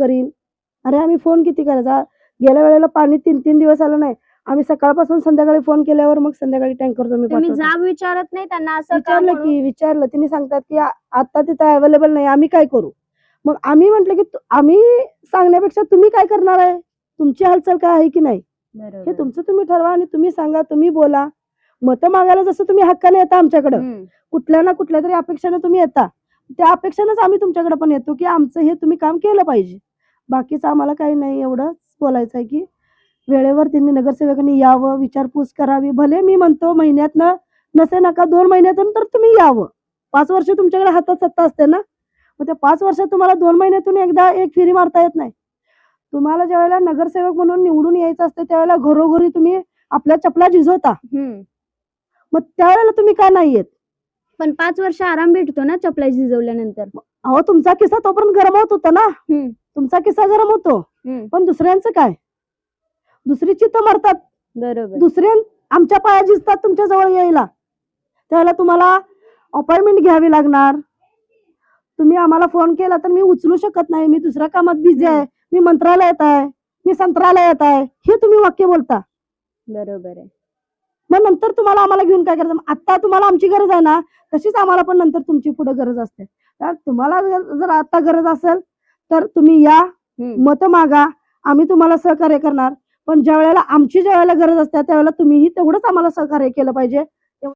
करीन. अरे आम्ही फोन किती करायचा, गेल्या वेळेला पाणी 3-3 दिवस आलं नाही. आम्ही सकाळपासून संध्याकाळी फोन केल्यावर मग संध्याकाळी टँकर तुम्ही तुम्ही पाठवता. जाब विचारत नाही त्यांना असं का विचारलं म्हणून? की विचारलं, तिने सांगतात की आता तिथं अवेलेबल नाही, आम्ही काय करू? मग आम्ही म्हटलं की आम्ही सांगण्यापेक्षा तुम्ही काय करणार आहे? तुमची हालचाल काय आहे की नाही? हे बरोबर. तुमचं तुम्ही ठरवा आणि तुम्ही सांगा, तुम्ही बोला. मतं मागायला जसं तुम्ही हक्काने येता आमच्याकडं, कुठल्या ना कुठल्या तरी अपेक्षेने तुम्ही येता. त्या अपेक्षेनेच आम्ही तुमच्याकडे पण येतो की आमचं हे तुम्ही काम केलं पाहिजे. बाकीचं आम्हाला काही नाही, एवढंच बोलायचं आहे की वेळेवर त्यांनी नगरसेवकांनी यावं, विचारपूस करावी. भले मी म्हणतो महिन्यातनं नसे नका 2 महिन्यातून तर तुम्ही यावं. 5 वर्ष तुमच्याकडे हातात सत्ता असते ना. मग त्या 5 वर्षात तुम्हाला 2 महिन्यातून एकदा एक फेरी मारता येत नाही. तुम्हाला ज्यावेळेला नगरसेवक म्हणून निवडून यायचं असतं त्यावेळेला घरोघरी तुम्ही आपल्या चपला झिजवता. मग त्यावेळेला तुम्ही का नाही येत? पण 5 वर्ष आराम भेटतो ना चपला झिजवल्यानंतर. अहो तुमचा किस्सा तोपर्यंत गरम होत होता ना. तुमचा किस्सा गरम होतो. पण दुसऱ्यांचं काय? दुसरी चित्त मरतात. बरोबर. दुसरे आमच्या पाया झिजतात तुमच्या जवळ यायला. त्यावेळेला तुम्हाला अपॉइंटमेंट घ्यावी लागणार. तुम्ही आम्हाला फोन केला तर मी उचलू शकत नाही, मी दुसऱ्या कामात बिझी आहे, मी मंत्रालयात आहे, मी संत्रालयात आहे, हे तुम्ही वाक्य बोलता. बरोबर आहे. मग नंतर तुम्हाला आम्हाला घेऊन काय करायचं? आता तुम्हाला आमची गरज आहे ना, तशीच आम्हाला पण नंतर तुमची पुढे गरज असते. तर तुम्हाला जर आता गरज असेल तर तुम्ही या, मतं मागा, आम्ही तुम्हाला सहकार्य करणार. पण ज्यावेळेला आमची ज्यावेळेला गरज असते त्यावेळेला तुम्हीही तेवढंच आम्हाला सहकार्य केलं पाहिजे.